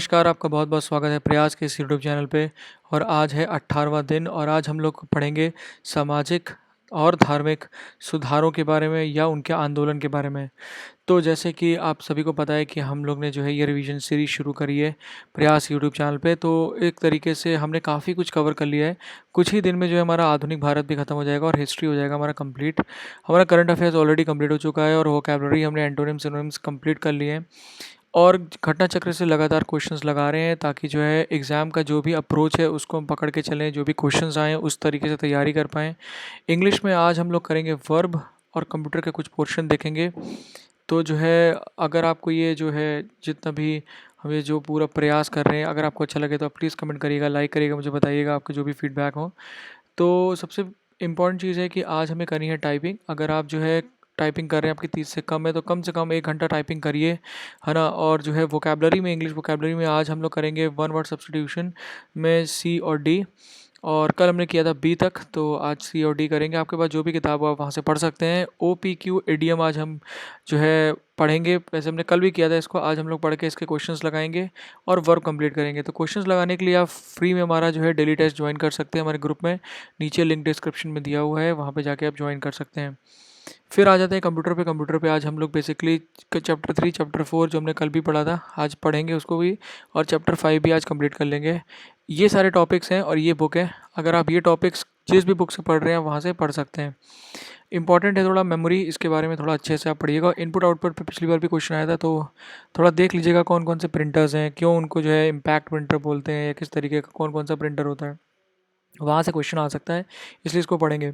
नमस्कार, आपका बहुत-बहुत स्वागत है प्रयास के इस यूट्यूब चैनल पे। और आज है 18वाँ दिन और आज हम लोग पढ़ेंगे सामाजिक और धार्मिक सुधारों के बारे में या उनके आंदोलन के बारे में। तो जैसे कि आप सभी को पता है कि हम लोग ने जो है ये रिवीजन सीरीज़ शुरू करी है प्रयास यूट्यूब चैनल पे, तो एक तरीके से हमने काफ़ी कुछ कवर कर लिया है। कुछ ही दिन में जो है हमारा आधुनिक भारत भी खत्म हो जाएगा और हिस्ट्री हो जाएगा हमारा कंप्लीट। हमारा करंट अफेयर्स ऑलरेडी कंप्लीट हो चुका है और वोकैब्युलरी हमने एंटोनिम्स, सिनोनिम्स कंप्लीट कर लिए हैं। और घटना चक्र से लगातार क्वेश्चंस लगा रहे हैं ताकि जो है एग्ज़ाम का जो भी अप्रोच है उसको हम पकड़ के चलें, जो भी क्वेश्चंस आएँ उस तरीके से तैयारी कर पाएँ। इंग्लिश में आज हम लोग करेंगे वर्ब और कंप्यूटर के कुछ पोर्शन देखेंगे। तो जो है अगर आपको ये जो है जितना भी हम ये जो पूरा प्रयास कर रहे हैं, अगर आपको अच्छा लगे तो आप प्लीज़ कमेंट करिएगा, लाइक करिएगा, मुझे बताइएगा आपके जो भी फीडबैक हो। तो सबसे इम्पॉर्टेंट चीज़ है कि आज हमें करनी है टाइपिंग। अगर आप जो है टाइपिंग कर रहे हैं, आपकी 30 से कम 1 घंटा टाइपिंग करिए, है ना? और जो है वोकैब्युलरी में, इंग्लिश वोकैब्युलरी में आज हम लोग करेंगे वन वर्ड सब्स्टिट्यूशन में सी और डी। और कल हमने किया था बी तक, तो आज सी और डी करेंगे। आपके पास जो भी किताब हो आप वहाँ से पढ़ सकते हैं। OPQ इडियम आज हम जो है पढ़ेंगे। वैसे हमने कल भी किया था इसको, आज हम लोग पढ़ के इसके क्वेश्चंस लगाएंगे और वर्क कंप्लीट करेंगे। तो क्वेश्चंस लगाने के लिए आप फ्री में हमारा जो है डेली टेस्ट ज्वाइन कर सकते हैं हमारे ग्रुप में। नीचे लिंक डिस्क्रिप्शन में दिया हुआ है, वहाँ पे जाके आप ज्वाइन कर सकते हैं। फिर आ जाते हैं कंप्यूटर पे आज हम लोग बेसिकली चैप्टर 3, चैप्टर 4 जो हमने कल भी पढ़ा था, आज पढ़ेंगे उसको भी। और चैप्टर 5 भी आज कंप्लीट कर लेंगे। ये सारे टॉपिक्स हैं और ये बुक है। अगर आप ये टॉपिक्स जिस भी बुक से पढ़ रहे हैं वहाँ से पढ़ सकते हैं। इंपॉर्टेंट है थोड़ा मेमोरी, इसके बारे में थोड़ा अच्छे से आप पढ़िएगा। इनपुट आउटपुट पे पिछली बार भी क्वेश्चन आया था, तो थोड़ा देख लीजिएगा कौन कौन से प्रिंटर्स हैं, क्यों उनको जो है इम्पैक्ट प्रिंटर बोलते हैं, या किस तरीके का कौन कौन सा प्रिंटर होता है, वहाँ से क्वेश्चन आ सकता है, इसलिए इसको पढ़ेंगे।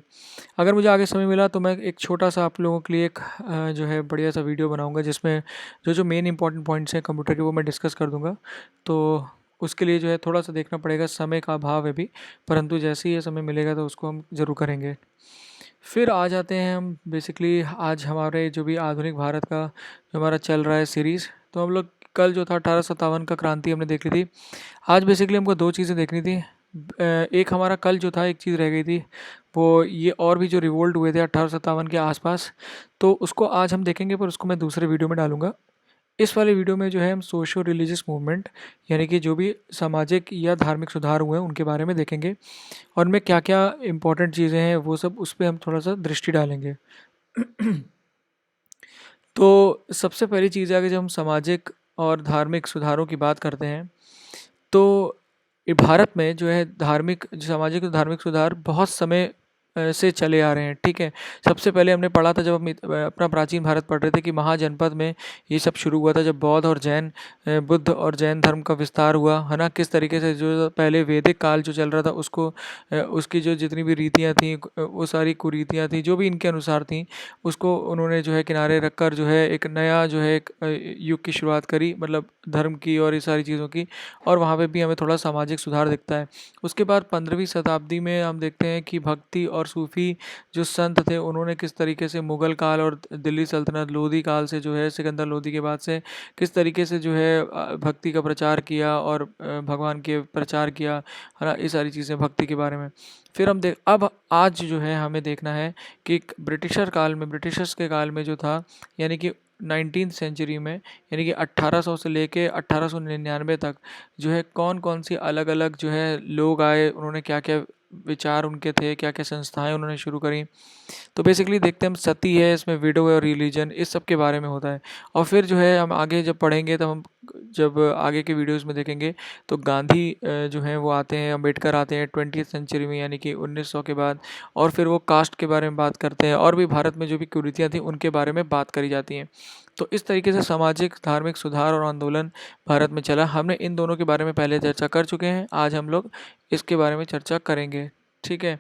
अगर मुझे आगे समय मिला तो मैं एक छोटा सा आप लोगों के लिए एक जो है बढ़िया सा वीडियो बनाऊंगा जिसमें जो जो मेन इंपॉर्टेंट पॉइंट्स हैं कंप्यूटर के वो मैं डिस्कस कर दूंगा। तो उसके लिए जो है थोड़ा सा देखना पड़ेगा, समय का अभाव है भी, परंतु जैसे ही ये समय मिलेगा तो उसको हम ज़रूर करेंगे। फिर आ जाते हैं हम बेसिकली आज हमारे जो भी आधुनिक भारत का जो हमारा चल रहा है सीरीज़। तो हम लोग कल जो था 1857 का क्रांति हमने देख ली थी। आज बेसिकली हमको दो चीज़ें देखनी थी। एक हमारा कल जो था एक चीज़ रह गई थी, वो ये और भी जो रिवोल्ट हुए थे 1857 के आसपास, तो उसको आज हम देखेंगे, पर उसको मैं दूसरे वीडियो में डालूंगा। इस वाले वीडियो में जो है हम सोशो रिलीजियस मूवमेंट, यानी कि जो भी सामाजिक या धार्मिक सुधार हुए हैं उनके बारे में देखेंगे और उनमें क्या क्या इंपॉर्टेंट चीज़ें हैं वो सब उस पे हम थोड़ा सा दृष्टि डालेंगे। तो सबसे पहली चीज़ है कि जब हम सामाजिक और धार्मिक सुधारों की बात करते हैं, तो ये भारत में जो है धार्मिक, सामाजिक और धार्मिक सुधार बहुत समय से चले आ रहे हैं, ठीक है। सबसे पहले हमने पढ़ा था जब हम अपना प्राचीन भारत पढ़ रहे थे कि महाजनपद में ये सब शुरू हुआ था, जब बौद्ध और जैन बुद्ध और जैन धर्म का विस्तार हुआ, है ना। किस तरीके से जो पहले वैदिक काल जो चल रहा था उसको उसकी जो जितनी भी रीतियाँ थी, वो सारी कुरीतियाँ थी जो भी इनके अनुसार थी, उसको उन्होंने जो है किनारे रखकर जो है एक नया जो है एक युग की शुरुआत करी, मतलब धर्म की और ये सारी चीज़ों की। और वहाँ पे भी हमें थोड़ा सामाजिक सुधार दिखता है। उसके बाद 15वीं शताब्दी में हम देखते हैं कि भक्ति और सूफ़ी जो संत थे उन्होंने किस तरीके से मुग़ल काल और दिल्ली सल्तनत लोधी काल से जो है सिकंदर लोधी के बाद से किस तरीके से जो है भक्ति का प्रचार किया और भगवान के प्रचार किया, है ना। ये सारी चीज़ें भक्ति के बारे में। फिर हम देख अब आज जो है हमें देखना है कि ब्रिटिशर्स के काल में जो था, यानी कि 19th सेंचुरी में, यानी कि 1800 से लेके 1899 तक जो है कौन कौन सी अलग अलग जो है लोग आए, उन्होंने क्या क्या विचार उनके थे, क्या क्या संस्थाएं उन्होंने शुरू करी। तो बेसिकली देखते हैं हम, सती है इसमें, विडो है और रिलीजन, इस सब के बारे में होता है। और फिर जो है हम आगे जब पढ़ेंगे तब हम जब आगे के वीडियोस में देखेंगे तो गांधी जो हैं वो आते हैं, अम्बेडकर आते हैं 20th सेंचुरी में, यानी कि 1900 के बाद। और फिर वो कास्ट के बारे में बात करते हैं और भी भारत में जो भी कुरीतियाँ थी उनके बारे में बात करी जाती हैं। तो इस तरीके से सामाजिक धार्मिक सुधार और आंदोलन भारत में चला। हमने इन दोनों के बारे में पहले चर्चा कर चुके हैं, आज हम लोग इसके बारे में चर्चा करेंगे, ठीक है।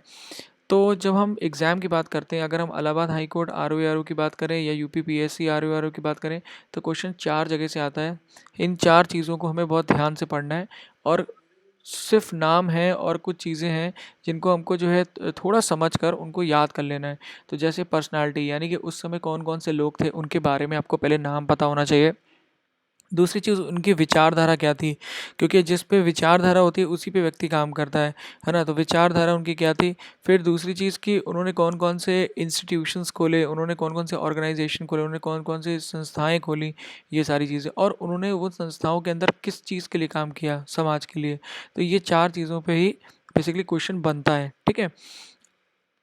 तो जब हम एग्ज़ाम की बात करते हैं, अगर हम इलाहाबाद हाई कोर्ट ROA की बात करें या UP PSC ROA की बात करें, तो क्वेश्चन 4 जगह से आता है। इन 4 चीज़ों को हमें बहुत ध्यान से पढ़ना है। और सिर्फ नाम है और कुछ चीज़ें हैं जिनको हमको जो है थोड़ा समझ कर उनको याद कर लेना है। तो जैसे पर्सनालिटी, यानी कि उस समय कौन कौन से लोग थे उनके बारे में आपको पहले नाम पता होना चाहिए। दूसरी चीज़ उनकी विचारधारा क्या थी, क्योंकि जिस पे विचारधारा होती है उसी पे व्यक्ति काम करता है ना? तो विचारधारा उनकी क्या थी? फिर दूसरी चीज़ कि उन्होंने कौन-कौन से इंस्टीट्यूशंस खोले, उन्होंने कौन-कौन से ऑर्गनाइज़ेशन खोले, उन्होंने कौन-कौन सी संस्थाएँ खोली, ये सारी चीज़ें। और उन्होंने वो संस्थाओं के अंदर किस चीज़ के लिए काम किया, समाज के लिए। तो ये 4 चीज़ों पे ही बेसिकली क्वेश्चन बनता है, ठीक है?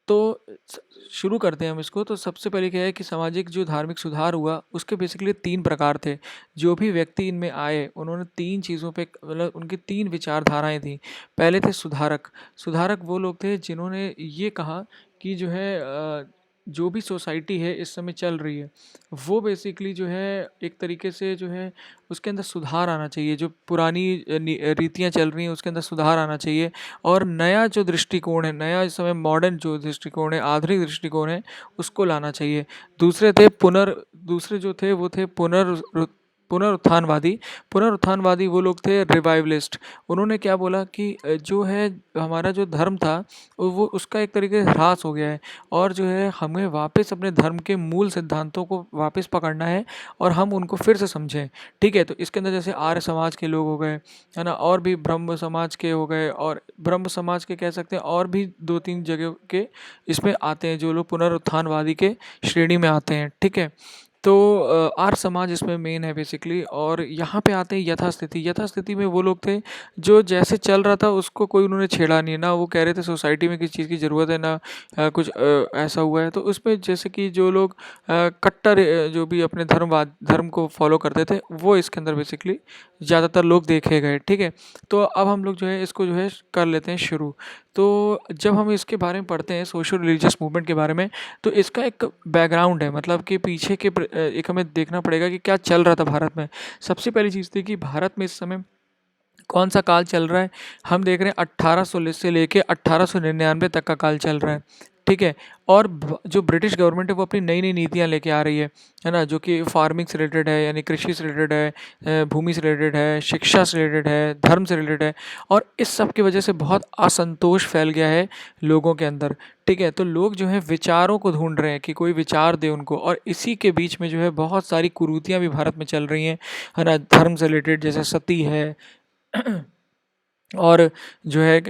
तो स शुरू करते हैं हम इसको। तो सबसे पहले क्या है कि सामाजिक जो धार्मिक सुधार हुआ, उसके बेसिकली 3 प्रकार थे। जो भी व्यक्ति इनमें आए, उन्होंने 3 चीज़ों पे मतलब उनकी 3 विचारधाराएँ थीं। पहले थे सुधारक। सुधारक वो लोग थे जिन्होंने ये कहा कि जो है जो भी सोसाइटी है इस समय चल रही है, वो बेसिकली जो है एक तरीके से जो है उसके अंदर सुधार आना चाहिए। जो पुरानी रीतियाँ चल रही हैं उसके अंदर सुधार आना चाहिए। और नया जो दृष्टिकोण है, नया इस समय मॉडर्न जो दृष्टिकोण है, आधुनिक दृष्टिकोण है, उसको लाना चाहिए। दूसरे जो थे वो थे पुनरुत्थानवादी। पुनरुत्थानवादी वो लोग थे रिवाइवलिस्ट। उन्होंने क्या बोला कि जो है हमारा जो धर्म था वो उसका एक तरीके से ह्रास हो गया है, और जो है हमें वापस अपने धर्म के मूल सिद्धांतों को वापस पकड़ना है और हम उनको फिर से समझें। ठीक है? तो इसके अंदर जैसे आर्य समाज के लोग हो गए, है ना? और भी ब्रह्म समाज के हो गए, और ब्रह्म समाज के कह सकते हैं, और भी 2-3 जगह के इसमें आते हैं जो लोग पुनरुत्थानवादी के श्रेणी में आते हैं, ठीक है? तो आर्य समाज इसमें मेन है बेसिकली। और यहाँ पे आते हैं यथास्थिति। यथास्थिति में वो लोग थे जो जैसे चल रहा था उसको कोई उन्होंने छेड़ा नहीं, ना वो कह रहे थे सोसाइटी में किस चीज़ की ज़रूरत है, ना कुछ ऐसा हुआ है। तो उसमें जैसे कि जो लोग कट्टर जो भी अपने धर्म को फॉलो करते थे, वो इसके अंदर बेसिकली ज़्यादातर लोग देखे गए, ठीक है? तो अब हम लोग जो है इसको जो है कर लेते हैं शुरू। तो जब हम इसके बारे में पढ़ते हैं सोशल रिलीजियस मूवमेंट के बारे में, तो इसका एक बैकग्राउंड है, मतलब कि पीछे के एक हमें देखना पड़ेगा कि क्या चल रहा था भारत में। सबसे पहली चीज़ थी कि भारत में इस समय कौन सा काल चल रहा है। हम देख रहे हैं 1800 से लेके 1899 तक का काल चल रहा है, ठीक है? और जो ब्रिटिश गवर्नमेंट है वो अपनी नई नई नीतियाँ लेके आ रही है ना? जो कि फार्मिंग से रिलेटेड है, यानी कृषि से रिलेटेड है, भूमि से रिलेटेड है, शिक्षा से रिलेटेड है, धर्म से रिलेटेड है। और इस सब की वजह से बहुत असंतोष फैल गया है लोगों के अंदर, ठीक है? तो लोग जो है विचारों को ढूंढ रहे हैं कि कोई विचार दे उनको। और इसी के बीच में जो है बहुत सारी कुरीतियाँ भी भारत में चल रही हैं, है ना? धर्म से रिलेटेड, जैसे सती है और जो है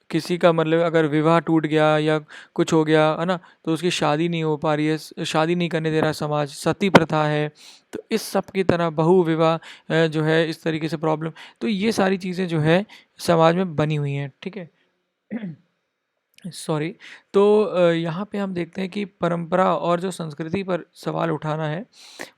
किसी का मतलब अगर विवाह टूट गया या कुछ हो गया, है ना? तो उसकी शादी नहीं हो पा रही है, शादी नहीं करने दे रहा समाज, सती प्रथा है। तो इस सब की तरह बहु विवाह जो है इस तरीके से प्रॉब्लम। तो ये सारी चीज़ें जो है समाज में बनी हुई हैं, ठीक है? सॉरी। तो यहाँ पे हम देखते हैं कि परंपरा और जो संस्कृति पर सवाल उठाना है,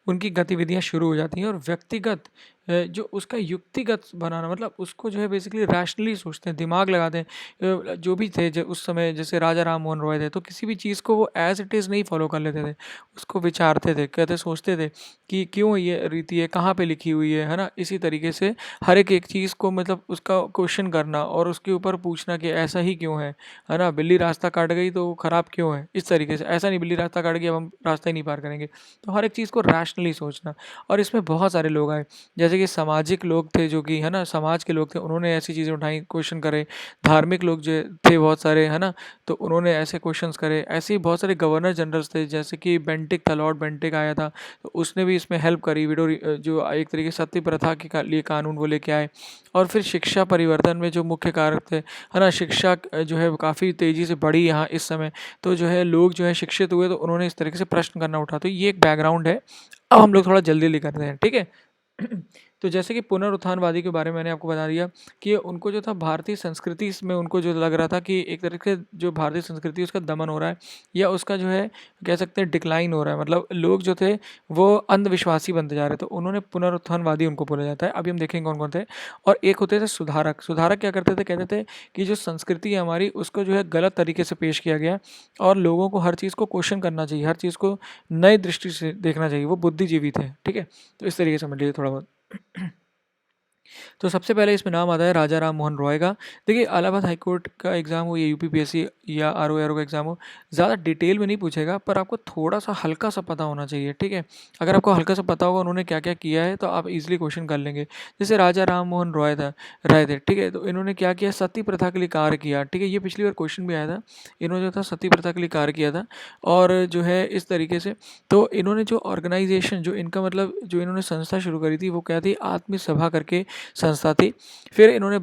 उनकी गतिविधियाँ शुरू हो जाती हैं। और व्यक्तिगत जो उसका युक्तिगत बनाना, मतलब उसको जो है बेसिकली रैशनली सोचते हैं, दिमाग लगाते हैं। जो भी थे उस समय, जैसे राजा राम मोहन रॉय थे, तो किसी भी चीज़ को वो एज इट इज़ नहीं फॉलो कर लेते थे, उसको विचारते थे, कहते सोचते थे कि क्यों ये रीति है, कहाँ पे लिखी हुई है ना? इसी तरीके से हर एक चीज़ को मतलब उसका क्वेश्चन करना और उसके ऊपर पूछना कि ऐसा ही क्यों है ना? बिल्ली रास्ता काट गई तो वो खराब क्यों है? इस तरीके से, ऐसा नहीं बिल्ली रास्ता काट गई अब हम रास्ता ही नहीं पार करेंगे। तो हर एक चीज़ को रैशनली सोचना। और इसमें बहुत सारे लोग आए, जैसे कि सामाजिक लोग थे जो कि, है ना, समाज के लोग थे, उन्होंने ऐसी चीज़ें उठाई, क्वेश्चन करे। धार्मिक लोग जो थे बहुत सारे, है ना, तो उन्होंने ऐसे क्वेश्चंस करे। ऐसे ही बहुत सारे गवर्नर जनरल्स थे, जैसे कि बेंटिक था, लॉर्ड बेंटिक आया था, तो उसने भी इसमें हेल्प करी। जो एक तरीके से सती प्रथा के लिए कानून वो लेके आए। और फिर शिक्षा परिवर्तन में जो मुख्य कारक थे, है ना, शिक्षा जो है काफ़ी तेज़ी से बढ़ी यहाँ इस समय। तो जो है लोग जो है शिक्षित हुए, तो उन्होंने इस तरीके से प्रश्न करना उठा। तो ये एक बैकग्राउंड है। अब हम लोग थोड़ा जल्दी-जल्दी करते हैं, ठीक है? तो जैसे कि पुनरुत्थानवादी के बारे में मैंने आपको बता दिया कि उनको जो था भारतीय संस्कृति, इसमें उनको जो लग रहा था कि एक तरीके से जो भारतीय संस्कृति उसका दमन हो रहा है, या उसका जो है कह सकते हैं डिक्लाइन हो रहा है, मतलब लोग जो थे वो अंधविश्वासी बनते जा रहे। तो उन्होंने पुनरुत्थानवादी उनको बोला जाता है। अभी हम देखेंगे कौन कौन थे। और एक होते थे सुधारक। सुधारक क्या करते थे, कहते थे कि जो संस्कृति है हमारी, उसको जो है गलत तरीके से पेश किया गया, और लोगों को हर चीज़ को क्वेश्चन करना चाहिए, हर चीज़ को नई दृष्टि से देखना चाहिए। वो बुद्धिजीवी थे, ठीक है? तो इस तरीके से समझ लीजिए थोड़ा बहुत। तो सबसे पहले इसमें नाम आता है राजा राम मोहन रॉय का। देखिए इलाहाबाद हाई कोर्ट का एग्ज़ाम हो या यूपीपीएससी या आरओ का एग्ज़ाम हो, ज़्यादा डिटेल में नहीं पूछेगा, पर आपको थोड़ा-सा हल्का-सा पता होना चाहिए, ठीक है? अगर आपको हल्का-सा पता होगा उन्होंने क्या-क्या किया है, तो आप ईज़िली क्वेश्चन कर लेंगे। जैसे राजा राम मोहन रॉय थे, ठीक है? तो इन्होंने क्या किया, सती प्रथा के लिए कार्य किया, ठीक है? ये पिछली बार क्वेश्चन भी आया था। इन्होंने जो था सती प्रथा के लिए कार्य किया था और जो है इस तरीके से तो इन्होंने जो ऑर्गेनाइज़ेशन जो इनका मतलब जो इन्होंने संस्था शुरू करी थी, वो क्या थी, आत्म सभा करके संस्था थी। फिर इन्होंने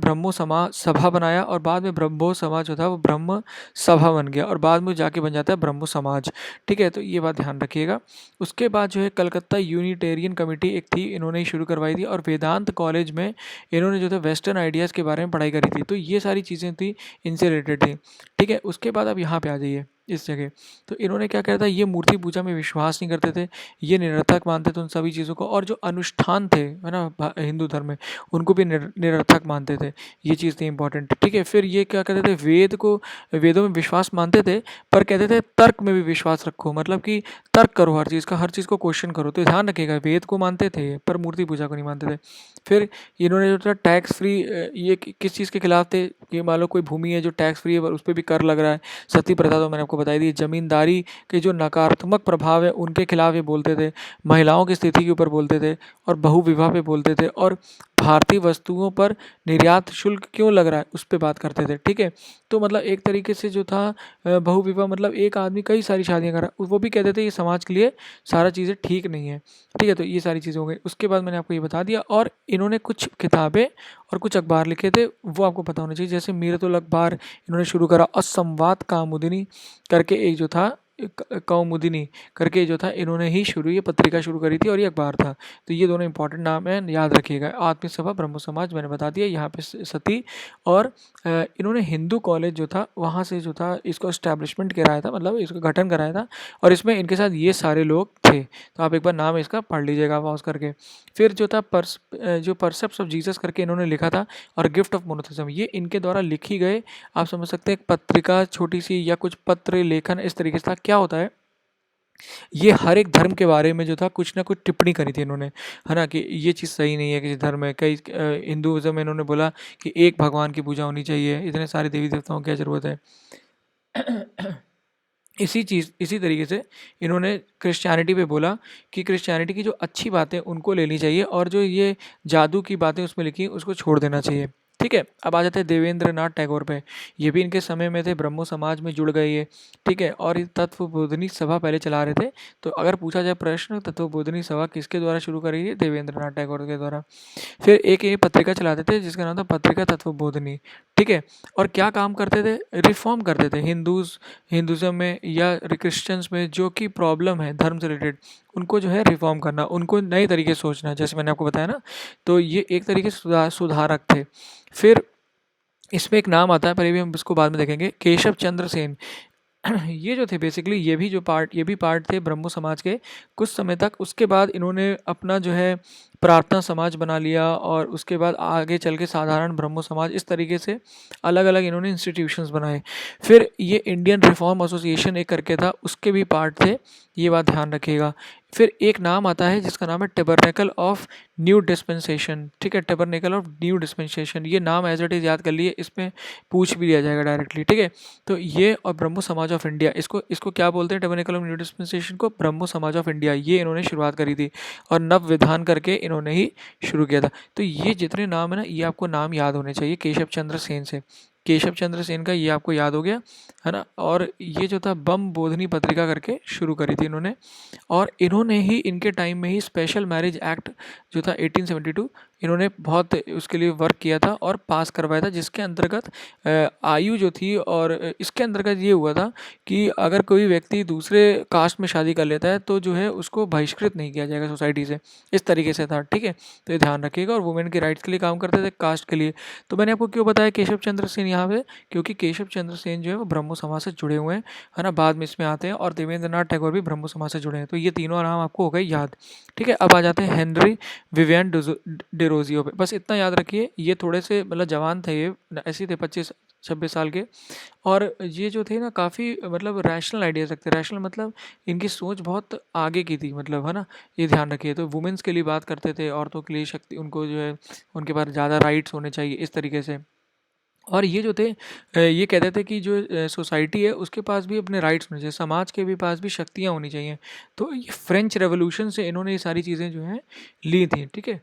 सभा बनाया और बाद में ब्रह्मो समाज जो था वो ब्रह्म सभा बन गया और बाद में जाके बन जाता है ब्रह्मो समाज, ठीक है? तो ये बात ध्यान रखिएगा। उसके बाद जो है कलकत्ता यूनिटेरियन कमेटी एक थी, इन्होंने ही शुरू करवाई थी और वेदांत कॉलेज में इन्होंने जो था वेस्टर्न आइडियाज़ के बारे में पढ़ाई करी थी। तो ये सारी चीज़ें थी, इनसे रिलेटेड थी, ठीक है? उसके बाद अब यहाँ पे आ जाइए इस जगह। तो इन्होंने क्या करा था, ये मूर्ति पूजा में विश्वास नहीं करते थे, ये निरर्थक मानते थे उन सभी चीज़ों को और जो अनुष्ठान थे, है ना, हिंदू धर्म में, उनको भी निरर्थक मानते थे। ये चीज़ थी इंपॉर्टेंट, ठीक है? फिर ये क्या कहते थे, वेदों में विश्वास मानते थे, पर कहते थे तर्क में भी विश्वास रखो, मतलब कि तर्क करो हर चीज़ को क्वेश्चन करो। तो ध्यान रखिएगा, वेद को मानते थे पर मूर्ति पूजा को नहीं मानते थे। फिर इन्होंने जो था टैक्स फ्री, ये किस चीज़ के खिलाफ थे कि मान लो कोई भूमि है जो टैक्स फ्री है पर उस पर भी कर लग रहा है। सती प्रथा तो मैंने आपको बताई दी। जमींदारी के जो नकारात्मक प्रभाव है उनके खिलाफ ये बोलते थे। महिलाओं की स्थिति के ऊपर बोलते थे और बहुविवाह पे बोलते थे और भारतीय वस्तुओं पर निर्यात शुल्क क्यों लग रहा है उस पे बात करते थे, ठीक है? तो मतलब एक तरीके से जो था बहुविवाह मतलब एक आदमी कई सारी शादियां कर रहा है, वो भी कहते थे ये समाज के लिए सारा चीज़ें ठीक नहीं है, ठीक है? तो ये सारी चीज़ें हो गई। उसके बाद मैंने आपको ये बता दिया और इन्होंने कुछ किताबें और कुछ अखबार लिखे थे, वो आपको पता होना चाहिए। जैसे मीरतुल अखबार इन्होंने शुरू करा, असंवाद कामुदिनी करके एक जो था, कौमुदिनी करके जो था, इन्होंने ही ये पत्रिका शुरू करी थी और ये अखबार था। तो ये दोनों इंपॉर्टेंट नाम हैं, याद रखिएगा। आत्म सभा, ब्रह्मो समाज मैंने बता दिया, यहाँ पे सती और इन्होंने हिंदू कॉलेज जो था वहाँ से जो था इसको एस्टैब्लिशमेंट कराया था, मतलब इसका गठन कराया था और इसमें इनके साथ ये सारे लोग थे। तो आप एक बार नाम इसका पढ़ लीजिएगा पॉज करके। फिर जो था जो परसेप्ट्स ऑफ जीसस करके इन्होंने लिखा था और गिफ्ट ऑफ मोनोथिज्म, ये इनके द्वारा लिखी गए, आप समझ सकते हैं, एक पत्रिका छोटी सी या कुछ पत्र लेखन इस तरीके से था। क्या होता है, ये हर एक धर्म के बारे में जो था कुछ ना कुछ टिप्पणी करी थी इन्होंने, है ना, कि ये चीज़ सही नहीं है किसी धर्म में। कई हिंदुइज्म में इन्होंने बोला कि एक भगवान की पूजा होनी चाहिए, इतने सारे देवी देवताओं की क्या ज़रूरत है। इसी तरीके से इन्होंने क्रिश्चियनिटी पे बोला कि क्रिश्चियनिटी की जो अच्छी बातें उनको लेनी चाहिए और जो ये जादू की बातें उसमें लिखी उसको छोड़ देना चाहिए, ठीक है? अब आ जाते हैं देवेंद्र नाथ टैगोर पे। ये भी इनके समय में थे, ब्रह्मो समाज में जुड़ गए ये, ठीक है? और ये तत्वबोधिनी सभा पहले चला रहे थे। तो अगर पूछा जाए प्रश्न, तत्वबोधिनी सभा किसके द्वारा शुरू करी है? देवेंद्र नाथ टैगोर के द्वारा। फिर एक ये पत्रिका चलाते थे जिसका नाम था पत्रिका तत्वबोधिनी, ठीक है? और क्या काम करते थे? रिफॉर्म करते थे हिंदुज़म में या क्रिश्चियंस में जो कि प्रॉब्लम है धर्म से रिलेटेड, उनको जो है रिफॉर्म करना, उनको नए तरीके से सोचना, जैसे मैंने आपको बताया ना। तो ये एक तरीके से सुधारक थे। फिर इसमें एक नाम आता है, पर ये भी हम इसको बाद में देखेंगे, केशव चंद्र सेन। ये जो थे बेसिकली ये भी पार्ट थे ब्रह्मो समाज के कुछ समय तक। उसके बाद इन्होंने अपना जो है प्रार्थना समाज बना लिया और उसके बाद आगे चल के साधारण ब्रह्मो समाज, इस तरीके से अलग अलग इन्होंने इंस्टीट्यूशंस बनाए। फिर ये इंडियन रिफॉर्म एसोसिएशन एक करके था, उसके भी पार्ट थे, ये बात ध्यान रखिएगा। फिर एक नाम आता है जिसका नाम है टेबरनेकल ऑफ न्यू डिस्पेंसेशन, ठीक है? टेबरनेकल ऑफ न्यू डिस्पेंसेशन, ये नाम एज इट इज़ याद कर लिए, इसमें पूछ भी लिया जाएगा डायरेक्टली, ठीक है? तो ये और ब्रह्मो समाज ऑफ इंडिया, इसको इसको क्या बोलते हैं? टेबरनेकल ऑफ न्यू डिस्पेंसेशन को ब्रह्मो समाज ऑफ इंडिया, ये इन्होंने शुरुआत करी थी और नव विधान करके इन्होंने ही शुरू किया था। तो ये जितने नाम है ना, ये आपको नाम याद होने चाहिए केशव चंद्र सेन से। केशव चंद्र सेन का ये आपको याद हो गया, है ना? और ये जो था बम बोधनी पत्रिका करके शुरू करी थी इन्होंने और इन्होंने ही इनके टाइम में ही स्पेशल मैरिज एक्ट जो था 1872, इन्होंने बहुत उसके लिए वर्क किया था और पास करवाया था, जिसके अंतर्गत आयु जो थी और इसके अंतर्गत ये हुआ था कि अगर कोई व्यक्ति दूसरे कास्ट में शादी कर लेता है तो जो है उसको बहिष्कृत नहीं किया जाएगा सोसाइटी से, इस तरीके से था, ठीक है? तो ये ध्यान रखिएगा। और वुमेन के राइट्स के लिए काम करते थे, कास्ट के लिए। तो मैंने आपको क्यों बताया केशव चंद्र सेन यहाँ पे, क्योंकि केशव चंद्र सेन जो है वो ब्रह्मो समाज से जुड़े हुए हैं, है ना? बाद में इसमें आते हैं और देवेंद्र नाथ टैगोर भी ब्रह्मो समाज से जुड़े हैं। तो ये तीनों नाम आपको हो गए याद, ठीक है? अब आ जाते हैं हेनरी विवियन डेरोजियो पे। बस इतना याद रखिए, ये थोड़े से मतलब जवान थे, ये ऐसे थे 25 26 साल के। और ये जो थे ना काफ़ी मतलब रैशनल आइडियाज़ रखते, रैशनल मतलब इनकी सोच बहुत आगे की थी, मतलब है ना, ये ध्यान रखिए। तो वुमेन्स के लिए बात करते थे, औरतों के लिए शक्ति, उनको जो है उनके पास ज़्यादा राइट्स होने चाहिए, इस तरीके से। और ये जो थे ये कहते थे कि जो सोसाइटी है उसके पास भी अपने राइट्स होने चाहिए, समाज के भी पास भी शक्तियाँ होनी चाहिए। तो ये फ्रेंच रेवोल्यूशन से इन्होंने ये सारी चीज़ें जो हैं ली थी, ठीक है।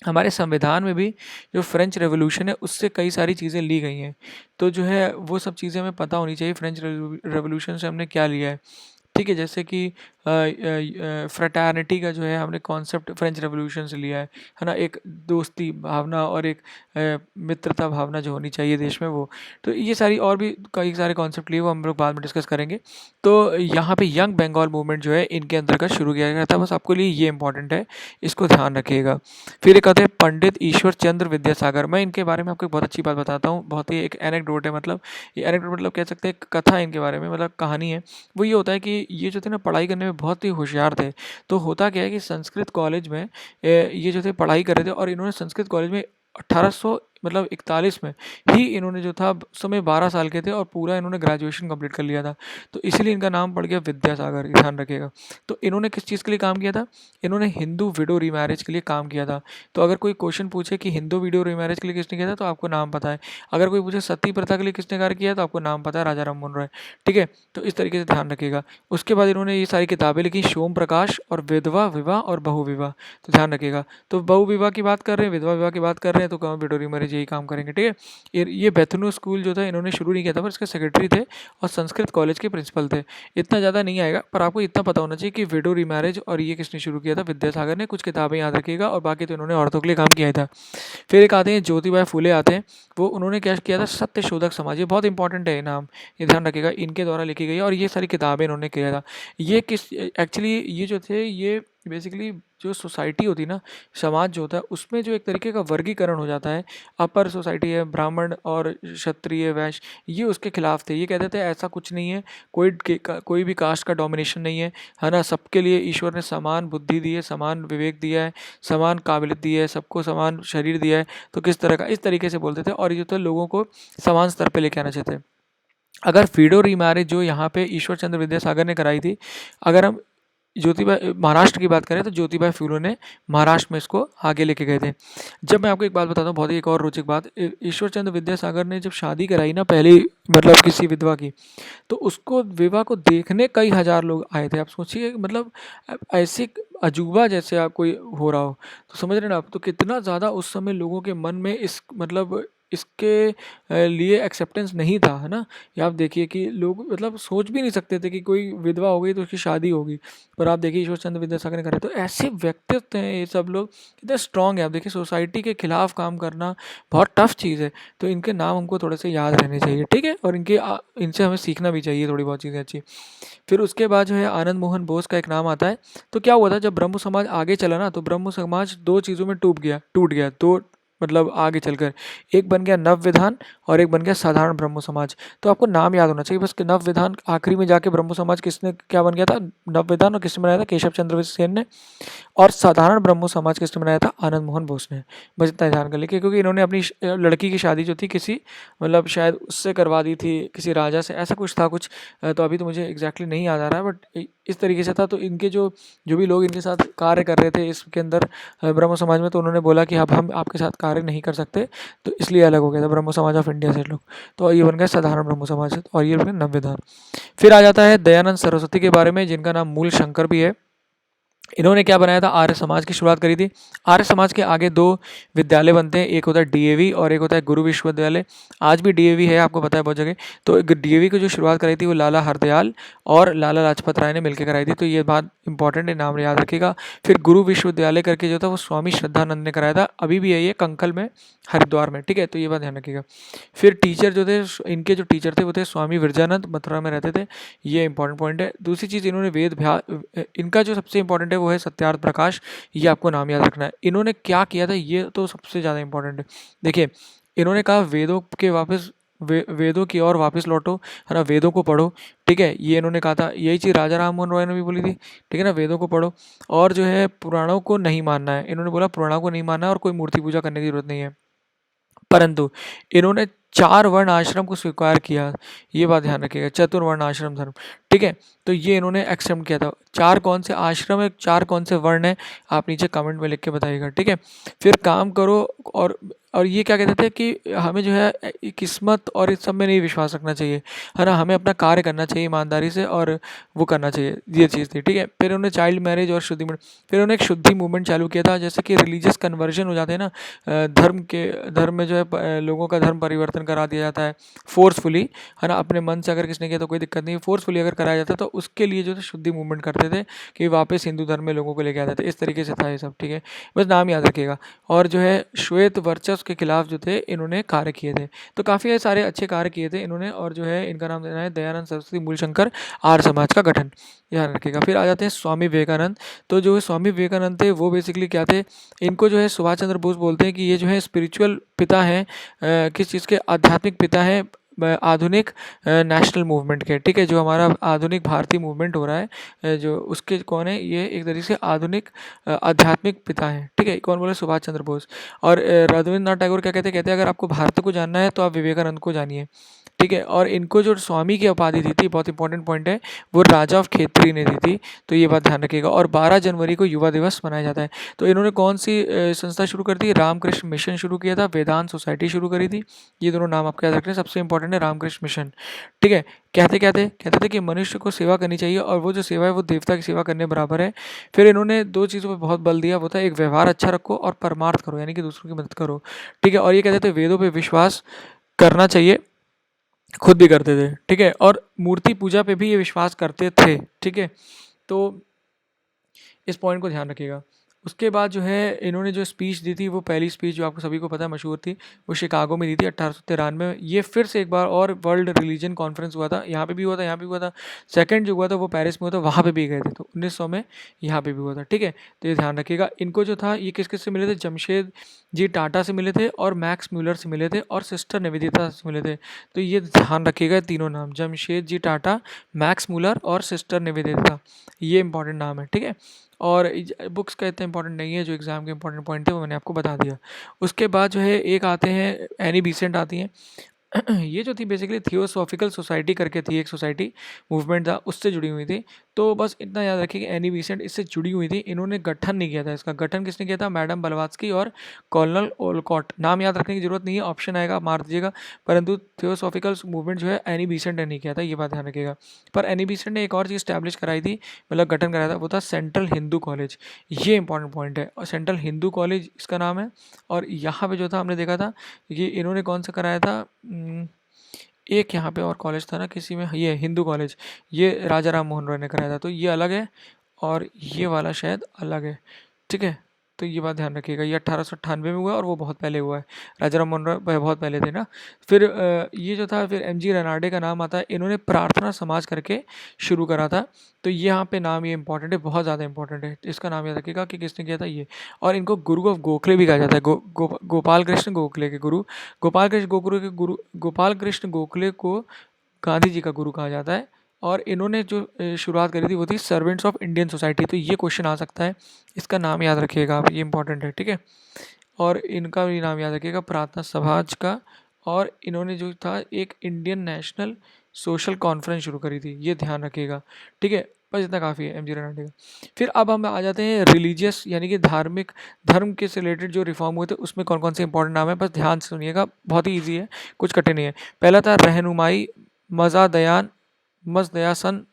हमारे संविधान में भी जो फ्रेंच रेवोल्यूशन है उससे कई सारी चीज़ें ली गई हैं। तो जो है वो सब चीज़ें हमें पता होनी चाहिए, फ्रेंच रेवोल्यूशन से हमने क्या लिया है। ठीक है, जैसे कि फ्रेटर्निटी का जो है हमने कॉन्सेप्ट फ्रेंच रेवोल्यूशन से लिया है ना, एक दोस्ती भावना और एक मित्रता भावना जो होनी चाहिए देश में, वो। तो ये सारी और भी कई सारे कॉन्सेप्ट लिए, वो हम लोग बाद में डिस्कस करेंगे। तो यहाँ पे यंग बंगाल मूवमेंट जो है इनके अंतर्गत शुरू किया गया था, बस आपके लिए ये इंपॉर्टेंट है, इसको ध्यान रखिएगा। फिर एक आते हैं पंडित ईश्वर चंद्र विद्यासागर। मैं इनके बारे में आपको एक बहुत अच्छी बात बताता हूँ, बहुत ही एक एनेक्डोट है, मतलब ये एनेक्डोट मतलब कह सकते हैं एक कथा है इनके बारे में, मतलब कहानी है। वो ये होता है कि ये जो थे ना पढ़ाई करने में बहुत ही होशियार थे। तो होता क्या है कि संस्कृत कॉलेज में ये जो थे पढ़ाई कर रहे थे, और इन्होंने संस्कृत कॉलेज में 1800 मतलब 41 में ही इन्होंने जो था, उस समय 12 साल के थे और पूरा इन्होंने ग्रेजुएशन कंप्लीट कर लिया था। तो इसीलिए इनका नाम पड़ गया विद्यासागर, ध्यान रखिएगा। तो इन्होंने किस चीज़ के लिए काम किया था? इन्होंने हिंदू विडो रीमैरिज के लिए काम किया था। तो अगर कोई क्वेश्चन पूछे कि हिंदू विडो रीमैरिज के लिए किसने किया था, तो आपको नाम पता है। अगर कोई पूछे सती प्रथा के लिए किसने कार्य किया, तो आपको नाम पता है, राजा राममोहन रॉय। ठीक है, तो इस तरीके से ध्यान रखिएगा। उसके बाद इन्होंने ये सारी किताबें लिखी, सोम प्रकाश और विधवा विवाह और बहु विवाह। तो ध्यान रखिएगा। तो बहु विवाह की बात कर रहे हैं, विधवा विवाह की बात कर रहे हैं, तो कहाँ विडो रीमैरिज यही काम करेंगे। ठीक है, ये बेथुनो स्कूल जो था इन्होंने शुरू नहीं किया था, पर इसके सेक्रेटरी थे और संस्कृत कॉलेज के प्रिंसिपल थे। इतना ज़्यादा नहीं आएगा, पर आपको इतना पता होना चाहिए कि विडो रीमैरिज और ये किसने शुरू किया था, विद्यासागर ने। कुछ किताबें याद रखिएगा, और बाकी तो इन्होंने औरतों के लिए काम किया था। फिर एक आते हैं ज्योतिबा फुले आते हैं। वो उन्होंने क्या किया था, सत्य शोधक समाज, ये बहुत इंपॉर्टेंट है नाम, ये ध्यान रखिएगा, इनके द्वारा लिखी गई है, और ये सारी किताबें इन्होंने किया था। ये किस एक्चुअली ये जो थे, ये बेसिकली जो सोसाइटी होती है ना, समाज जो होता है उसमें जो एक तरीके का वर्गीकरण हो जाता है, अपर सोसाइटी है, ब्राह्मण और क्षत्रिय वैश्य, ये उसके खिलाफ थे। ये कहते थे ऐसा कुछ नहीं है, कोई भी कास्ट का डोमिनेशन नहीं है ना, सबके लिए ईश्वर ने समान बुद्धि दी है, समान विवेक दिया है, समान काबिलियत दी है, सबको समान शरीर दिया है। तो किस तरह का, इस तरीके से बोलते थे, और ये तो लोगों को समान स्तर पे लेके आना चाहते थे। अगर फीडो रीमैरिज जो यहाँ पे ईश्वर चंद्र विद्यासागर ने कराई थी, अगर हम ज्योतिबा महाराष्ट्र की बात करें, तो ज्योतिबा फुले ने महाराष्ट्र में इसको आगे लेके गए थे। जब मैं आपको एक बात बताता हूँ, बहुत ही एक और रोचक बात, ईश्वर चंद्र विद्यासागर ने जब शादी कराई ना पहली, मतलब किसी विधवा की, तो उसको विवाह को देखने कई हजार लोग आए थे। आप सोचिए, मतलब ऐसे अजूबा जैसे आप कोई हो रहा हो, तो समझ रहे हैं ना आप, तो कितना ज़्यादा उस समय लोगों के मन में इस मतलब इसके लिए एक्सेप्टेंस नहीं था, है ना। ये आप देखिए कि लोग मतलब सोच भी नहीं सकते थे कि कोई विधवा हो गई तो उसकी शादी होगी, पर आप देखिए ईश्वर चंद्र विद्यासागर ने करा। तो ऐसे व्यक्तित्व हैं ये सब लोग, कितने स्ट्रांग है। आप देखिए सोसाइटी के खिलाफ काम करना बहुत टफ चीज़ है। तो इनके नाम हमको थोड़े से याद रहने चाहिए, ठीक है, और इनसे हमें सीखना भी चाहिए थोड़ी बहुत चीज़ें अच्छी। फिर उसके बाद जो है आनंद मोहन बोस का एक नाम आता है। तो क्या हुआ था, जब ब्रह्म समाज आगे चला ना, तो ब्रह्म समाज दो चीज़ों में टूट गया दो, मतलब आगे चलकर एक बन गया नव विधान और एक बन गया साधारण ब्रह्म समाज। तो आपको नाम याद होना चाहिए बस कि नव विधान आखिरी में जाके ब्रह्म समाज किसने क्या बन गया था, नव विधान, और किसने बनाया था, केशव चंद्र सेन ने। और साधारण ब्रह्मो समाज किसने बनाया था, आनंद मोहन बोस ने। बस इतना ध्यान कर लीजिए, क्योंकि इन्होंने अपनी लड़की की शादी जो थी किसी मतलब शायद उससे करवा दी थी, किसी राजा से, ऐसा कुछ था कुछ। तो अभी तो मुझे एग्जैक्टली नहीं याद आ रहा है, बट इस तरीके से था। तो इनके जो जो भी लोग इनके साथ कार्य कर रहे थे इसके अंदर ब्रह्म समाज में, तो उन्होंने बोला कि अब हम आपके साथ कार्य नहीं कर सकते, तो इसलिए अलग हो गया था ब्रह्म समाज ऑफ इंडिया से लोग। तो ये बन गया साधारण ब्रह्म समाज, और ये बन गया नवविधान। फिर आ जाता है दयानंद सरस्वती के बारे में, जिनका नाम मूल शंकर भी है। इन्होंने क्या बनाया था, आर्य समाज की शुरुआत करी थी। आर्य समाज के आगे दो विद्यालय बनते हैं, एक होता है डीएवी और एक होता है गुरु विश्वविद्यालय। आज भी डीएवी है, आपको पता है बहुत जगह। तो डीएवी की जो शुरुआत कराई थी वो लाला हरदयाल और लाला लाजपत राय ने मिलकर कराई थी, तो ये बात इंपॉर्टेंट है, नाम याद रखिएगा। फिर गुरु विश्वविद्यालय करके जो था वो स्वामी श्रद्धानंद ने कराया था, अभी भी है ये कंकल में, हरिद्वार में, ठीक है, तो ये बात ध्यान रखिएगा। फिर टीचर जो थे, इनके जो टीचर थे वो थे स्वामी विरजानंद, मथुरा में रहते थे। ये इंपॉर्टेंट पॉइंट है। दूसरी चीज़, इन्होंने इनका जो सबसे इंपॉर्टेंट है वो है सत्यार्थ प्रकाश, ये आपको नाम याद रखना है। इन्होंने क्या किया था, ये तो सबसे ज़्यादा इंपॉर्टेंट है। देखिए, इन्होंने कहा वेदों की ओर वापस लौटो, है ना, वेदों को पढ़ो, ठीक है, ये इन्होंने कहा था। यही चीज़ राजा राम मोहन रॉय ने भी बोली थी, ठीक है ना, वेदों को पढ़ो, और जो है पुराणों को नहीं मानना है। इन्होंने बोला पुराणों को नहीं मानना है और कोई मूर्ति पूजा करने की जरूरत नहीं है। परंतु इन्होंने 4 वर्ण आश्रम को स्वीकार किया, ये बात ध्यान रखिएगा, चतुर्वर्ण आश्रम धर्म, ठीक है? तो ये इन्होंने एक्सेप्ट किया था। 4 कौन से आश्रम है, 4 कौन से वर्ण हैं, आप नीचे कमेंट में लिख के बताइएगा, ठीक है? फिर काम करो और ये क्या कहते थे कि हमें जो है किस्मत और इस सब में नहीं विश्वास रखना चाहिए, है ना? हमें अपना कार्य करना चाहिए ईमानदारी से और वो करना चाहिए, ये चीज़ थी, ठीक है? फिर उन्होंने चाइल्ड मैरिज और शुद्धि फिर उन्होंने एक शुद्धि मूवमेंट चालू किया था, जैसे कि रिलीजियस कन्वर्जन हो जाते हैं ना, धर्म में जो है लोगों का धर्म परिवर्तन करा दिया जाता है फोर्सफुली, है ना? अपने मन से अगर किसने किया तो कोई दिक्कत नहीं, फोर्सफुली अगर कराया जाता है तो उसके लिए जो है शुद्धि मूवमेंट करते थे कि वापस हिंदू धर्म में लोगों को लेके आते थे, इस तरीके से था ये सब, ठीक है? बस नाम याद रखिएगा। और जो है श्वेत वर्चस्व के खिलाफ जो थे इन्होंने कार्य किए थे, तो काफ़ी सारे अच्छे कार्य किए थे इन्होंने। और जो है इनका नाम देना है दयानंद सरस्वती मूलशंकर आर्य समाज का गठन, ध्यान रखिएगा। फिर आ जाते हैं स्वामी विवेकानंद। तो जो है स्वामी विवेकानंद थे वो बेसिकली क्या थे, इनको जो है सुभाष चंद्र बोस बोलते हैं कि ये जो है स्पिरिचुअल पिता हैं, किस चीज़ के, आध्यात्मिक पिता हैं आधुनिक नेशनल मूवमेंट के, ठीक है? जो हमारा आधुनिक भारतीय मूवमेंट हो रहा है, जो उसके कौन है, ये एक तरीके से आधुनिक आध्यात्मिक पिता हैं, ठीक है? कौन बोले, सुभाष चंद्र बोस। और रविंद्रनाथ टैगोर क्या कहते हैं, कहते हैं अगर आपको भारत को जानना है तो आप विवेकानंद को जानिए, ठीक है? और इनको जो स्वामी की उपाधि दी थी, बहुत इंपॉर्टेंट पॉइंट है, वो राजा ऑफ खेतरी ने दी थी, तो ये बात ध्यान रखिएगा। और 12 जनवरी को युवा दिवस मनाया जाता है। तो इन्होंने कौन सी संस्था शुरू कर दी, रामकृष्ण मिशन शुरू किया था, वेदांत सोसाइटी शुरू करी थी, ये दोनों नाम आपको याद रखने हैं, सबसे इंपॉर्टेंट है रामकृष्ण मिशन, ठीक है? कहते थे कि मनुष्य को सेवा करनी चाहिए और वो जो सेवा है वो देवता की सेवा करने बराबर है। फिर इन्होंने 2 चीज़ों पे बहुत बल दिया, वो था एक व्यवहार अच्छा रखो और परमार्थ करो, यानी कि दूसरों की मदद करो, ठीक है? और ये कहते थे वेदों पे विश्वास करना चाहिए, खुद भी करते थे, ठीक है? और मूर्ति पूजा पे भी ये विश्वास करते थे, ठीक है? तो इस पॉइंट को ध्यान रखिएगा। उसके बाद जो है इन्होंने जो स्पीच दी थी, वो पहली स्पीच जो आपको सभी को पता है मशहूर थी, वो शिकागो में दी थी 1893 में। ये फिर से एक बार और वर्ल्ड रिलीजन कॉन्फ्रेंस हुआ था, यहाँ पे भी हुआ था, यहाँ पे भी हुआ था। सेकंड जो हुआ था वो पेरिस में हुआ था, वहाँ पे भी गए थे, तो 1900 में यहाँ पे भी हुआ था, ठीक है? तो ये ध्यान रखिएगा। इनको जो था ये किस किस से मिले थे, जमशेद जी टाटा से मिले थे और मैक्स म्यूलर से मिले थे और सिस्टर निवेदिता से मिले थे। तो ये ध्यान रखिएगा, तीनों नाम, जमशेद जी टाटा, मैक्स म्यूलर और सिस्टर निवेदिता, ये इंपॉर्टेंट नाम है, ठीक है? और बुक्स का इतना इंपॉर्टेंट नहीं है, जो एग्ज़ाम के इंपॉर्टेंट पॉइंट थे वो मैंने आपको बता दिया। उसके बाद जो है एक आते हैं एनी बीसेंट आती हैं। ये जो थी बेसिकली थियोसॉफिकल सोसाइटी करके थी, एक सोसाइटी मूवमेंट था, उससे जुड़ी हुई थी। तो बस इतना याद रखिए कि एनी बीसेंट इससे जुड़ी हुई थी, इन्होंने गठन नहीं किया था, इसका गठन किसने किया था, मैडम ब्लवात्स्की और कर्नल ओलकॉट। नाम याद रखने की जरूरत नहीं है, ऑप्शन आएगा आप मार दीजिएगा। परंतु थियोसॉफिकल मूवमेंट जो है एनी बीसेंट ने नहीं किया था, ये बात ध्यान रखिएगा। पर एनी बीसेंट ने एक और चीज़ स्टैब्लिश कराई थी, मतलब गठन कराया था, वो था सेंट्रल हिंदू कॉलेज। ये इंपॉर्टेंट पॉइंट है, और सेंट्रल हिंदू कॉलेज इसका नाम है। और यहाँ पे जो था हमने देखा था कि इन्होंने कौन सा कराया था, एक यहाँ पे और कॉलेज था ना किसी में, ये हिंदू कॉलेज, ये राजा राम मोहन रॉय ने कराया था, तो ये अलग है और ये वाला शायद अलग है, ठीक है? तो ये बात ध्यान रखिएगा, ये 1898 में हुआ है और वो बहुत पहले हुआ है, राजा राम मोहन रॉय बहुत पहले थे ना। फिर ये जो था, फिर एम.जी. रनाडे का नाम आता है, इन्होंने प्रार्थना समाज करके शुरू करा था। तो ये यहाँ पे नाम ये इंपॉर्टेंट है, बहुत ज़्यादा इंपॉर्टेंट है, इसका नाम याद रखिएगा कि किसने किया था ये। और इनको गुरु ऑफ गोखले भी कहा जाता है, गोपाल कृष्ण गोखले के गुरु, गोपाल कृष्ण गोखले को गांधी जी का गुरु कहा जाता है। और इन्होंने जो शुरुआत करी थी वो थी सर्वेंट्स ऑफ इंडियन सोसाइटी, तो ये क्वेश्चन आ सकता है, इसका नाम याद रखिएगा आप, ये इंपॉर्टेंट है, ठीक है? और इनका भी नाम याद रखिएगा, प्रार्थना समाज का। और इन्होंने जो था एक इंडियन नेशनल सोशल कॉन्फ्रेंस शुरू करी थी, ये ध्यान रखिएगा, ठीक है? बस इतना काफ़ी है एम जी रनाडे का। फिर अब हम आ जाते हैं रिलीजियस, यानी कि धार्मिक, धर्म के से रिलेटेड जो रिफॉर्म हुए थे उसमें कौन कौन से इंपॉर्टेंट नाम है, बस ध्यान से सुनिएगा, बहुत ही ईजी है, कुछ कठिन नहीं है। पहला था रहनुमाई मज़ादयान मजदयासन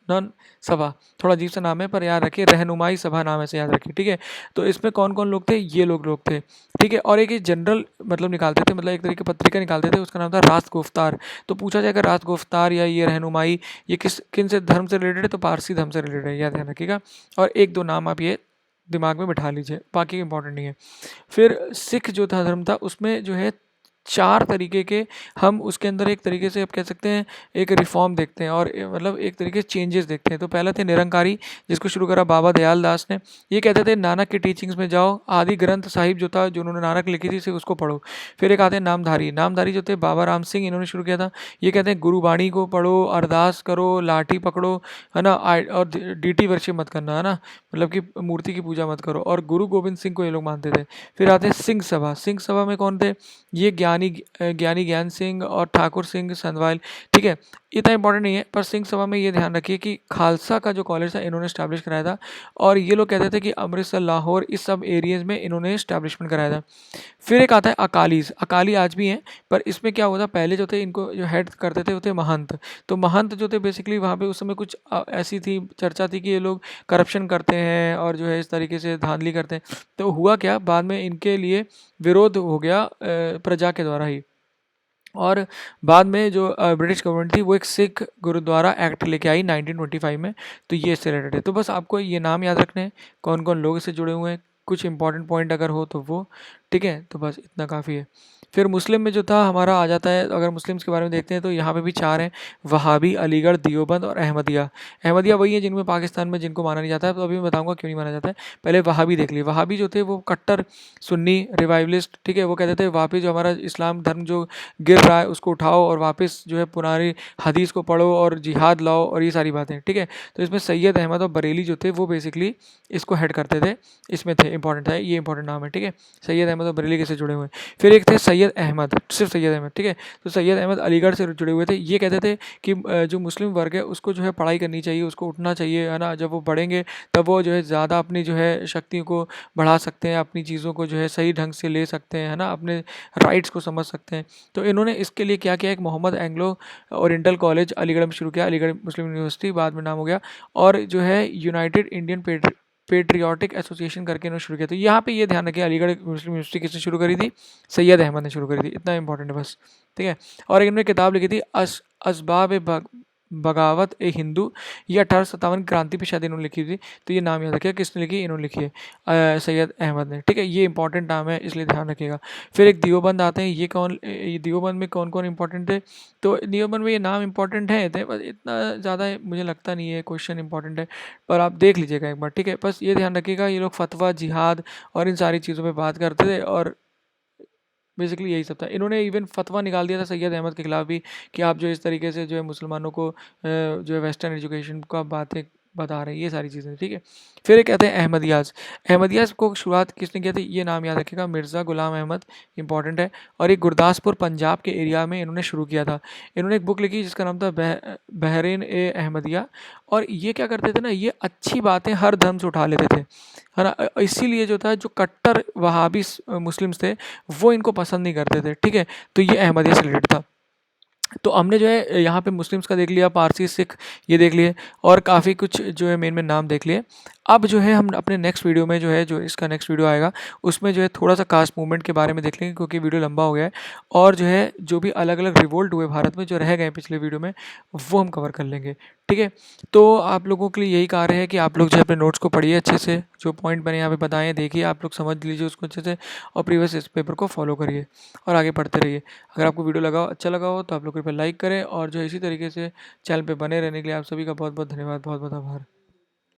सभा, थोड़ा अजीब सा नाम है पर याद रखिए, रहनुमाई सभा नाम ऐसे याद रखिए, ठीक है? तो इसमें कौन कौन लोग थे, ये लोग थे, ठीक है? और एक जनरल मतलब निकालते थे, मतलब एक तरीके पत्रिका निकालते थे, उसका नाम था रास्त गुफ्तार। तो पूछा जाएगा रास्त गुफ्तार या ये रहनुमाई, ये किन से धर्म से रिलेटेड है, तो पारसी धर्म से रिलेटेड है, याद ध्यान रखिएगा। और एक दो नाम आप ये दिमाग में बिठा लीजिए, बाकी इंपॉर्टेंट नहीं है। फिर सिख जो था धर्म था, उसमें जो है 4 तरीके के, हम उसके अंदर एक तरीके से आप कह सकते हैं एक रिफॉर्म देखते हैं, और मतलब एक तरीके से चेंजेस देखते हैं। तो पहला थे निरंकारी, जिसको शुरू करा बाबा दयाल दास ने। ये कहते थे नानक की टीचिंग्स में जाओ, आदि ग्रंथ साहिब जो था, जो उन्होंने नानक लिखी थी, सिर्फ उसको पढ़ो। फिर एक आते हैं नामधारी, नामधारी जो थे बाबा राम सिंह, इन्होंने शुरू किया था। ये कहते हैं गुरुबाणी को पढ़ो, अरदास करो, लाठी पकड़ो, है ना, और डीटी वर्शिप मत करना, है ना, मतलब कि मूर्ति की पूजा मत करो। और गुरु गोविंद सिंह को ये लोग मानते थे। फिर आते हैं सिंह सभा, सिंह सभा में कौन थे, ये ज्ञान ज्ञानी ज्ञान सिंह और ठाकुर सिंह सनवाल। ठीक है, इतना इंपॉर्टेंट नहीं है, पर सिंह सभा में ये ध्यान रखिए कि खालसा का जो कॉलेज था इन्होंने स्टैब्लिश कराया था, और ये लोग कहते थे कि अमृतसर, लाहौर, इस सब एरियाज़ में इन्होंने स्टैब्लिशमेंट कराया था। फिर एक आता है अकालीज़। अकाली आज भी हैं, पर इसमें क्या हुआ था, पहले जो थे इनको जो हेड करते थे वो थे महंत। तो महंत जो थे बेसिकली वहाँ पे उस समय कुछ ऐसी थी चर्चा थी कि ये लोग करप्शन करते हैं और जो है इस तरीके से धांधली करते हैं। तो हुआ क्या, बाद में इनके लिए विरोध हो गया प्रजा के द्वारा ही, और बाद में जो ब्रिटिश गवर्नमेंट थी वो एक सिख गुरुद्वारा एक्ट लेके आई 1925 में। तो ये इससे रिलेटेड है। तो बस आपको ये नाम याद रखने हैं, कौन कौन लोग इससे जुड़े हुए हैं, कुछ इंपॉर्टेंट पॉइंट अगर हो तो वो। ठीक है, तो बस इतना काफ़ी है। फिर मुस्लिम में जो था हमारा आ जाता है, अगर मुस्लिम्स के बारे में देखते हैं तो यहाँ पे भी चार हैं: वहाबी, अलीगढ़, देवबंद और अहमदिया। अहमदिया वही है जिनमें पाकिस्तान में जिनको माना नहीं जाता है, तो अभी मैं बताऊंगा क्यों नहीं माना जाता है। पहले वहाबी देख लिए। वहाबी जो थे वो कट्टर सुन्नी रिवाइवलिस्ट। ठीक है, वो कहते थे वापिस जो हमारा इस्लाम धर्म जो गिर रहा है उसको उठाओ और वापस जो है पुरानी हदीस को पढ़ो और जिहाद लाओ और ये सारी बातें। ठीक है, तो इसमें सैयद अहमद और बरेली जो थे वो बेसिकली इसको हेड करते थे, इसमें थे, इंपॉर्टेंट है, ये इंपॉर्टेंट नाम है। ठीक है, सैयद अहमद और बरेली कैसे जुड़े हुए हैं। फिर एक थे सैयद अहमद, सिर्फ सैयद अहमद। ठीक है, तो सैयद अहमद अलीगढ़ से जुड़े हुए थे। ये कहते थे कि जो मुस्लिम वर्ग है उसको जो है पढ़ाई करनी चाहिए, उसको उठना चाहिए, है ना। जब वो बढ़ेंगे तब वो जो है ज़्यादा अपनी जो है शक्तियों को बढ़ा सकते हैं, अपनी चीज़ों को जो है सही ढंग से ले सकते हैं, है ना, अपने राइट्स को समझ सकते हैं। तो इन्होंने इसके लिए क्या किया, एक Mohammed Anglo Oriental college Aligarh में शुरू किया, अलीगढ़ मुस्लिम यूनिवर्सिटी बाद में नाम हो गया, और जो है यूनाइटेड इंडियन पेट्रियाटिक एसोसिएशन करके इन्होंने शुरू किया। तो यहाँ पे ये ध्यान रखिए, अलीगढ़ मुस्लिम यूनिवर्सिटी किसने शुरू करी थी, सैयद अहमद ने शुरू करी थी, इतना इंपॉर्टेंट है बस। ठीक है, और इन्होंने किताब लिखी थी असबाब बगावत ए हिंदू, ये 1857 क्रांति पे शायद इन्होंने लिखी थी। तो ये नाम याद रखिएगा, किसने लिखी, इन्होंने लिखी है सैयद अहमद ने। ठीक है, ये इंपॉर्टेंट नाम है इसलिए ध्यान रखिएगा। फिर एक देवबंद आते हैं, ये देवबंद में कौन कौन इंपॉर्टेंट थे। तो देवबंद में ये नाम इंपॉर्टेंट है थे, बस इतना ज़्यादा मुझे लगता नहीं है क्वेश्चन इंपॉर्टेंट है, पर आप देख लीजिएगा एक बार। ठीक है, बस ये ध्यान रखिएगा, ये लोग फतवा, जिहाद और इन सारी चीज़ों पे बात करते थे, और बेसिकली यही सब था। इन्होंने इवन फतवा निकाल दिया था सैयद अहमद के खिलाफ भी कि आप जो इस तरीके से जो है मुसलमानों को जो है वेस्टर्न एजुकेशन को आप बातें बता रहे हैं, ये सारी चीज़ें। ठीक है, फिर एक कहते हैं अहमदियाज। अहमदियाज को शुरुआत किसने किया था, ये नाम याद रखिएगा, मिर्ज़ा गुलाम अहमद, इंपॉर्टेंट है। और एक गुरदासपुर पंजाब के एरिया में इन्होंने शुरू किया था। इन्होंने एक बुक लिखी जिसका नाम था बहरीन ए अहमदिया, और ये क्या करते थे ना, ये अच्छी बातें हर धर्म से उठा लेते थे, है ना। इसीलिए जो था, जो कट्टर वहाबी मुस्लिम्स थे वो इनको पसंद नहीं करते थे। ठीक है, तो ये अहमदिया से रिलेटेड था। तो हमने जो है यहाँ पे मुस्लिम्स का देख लिया, पारसी, सिख ये देख लिए, और काफ़ी कुछ जो है मेन नाम देख लिए। अब जो है हम अपने नेक्स्ट वीडियो में जो है, जो इसका नेक्स्ट वीडियो आएगा उसमें जो है थोड़ा सा कास्ट मूवमेंट के बारे में देख लेंगे, क्योंकि वीडियो लंबा हो गया है, और जो है जो भी अलग अलग रिवोल्ट हुए भारत में जो रह गए पिछले वीडियो में वो हम कवर कर लेंगे। ठीक है, तो आप लोगों के लिए यही कार्य है कि आप लोग जो है अपने नोट्स को पढ़िए अच्छे से, जो पॉइंट मैंने यहाँ पे बताए हैं देखिए, आप लोग समझ लीजिए उसको अच्छे से, और प्रीवियस इस पेपर को फॉलो करिए और आगे पढ़ते रहिए। अगर आपको वीडियो अच्छा लगा हो तो आप लोग कृपया लाइक करें, और जो इसी तरीके से चैनल पे बने रहने के लिए आप सभी का बहुत बहुत धन्यवाद, बहुत बहुत आभार।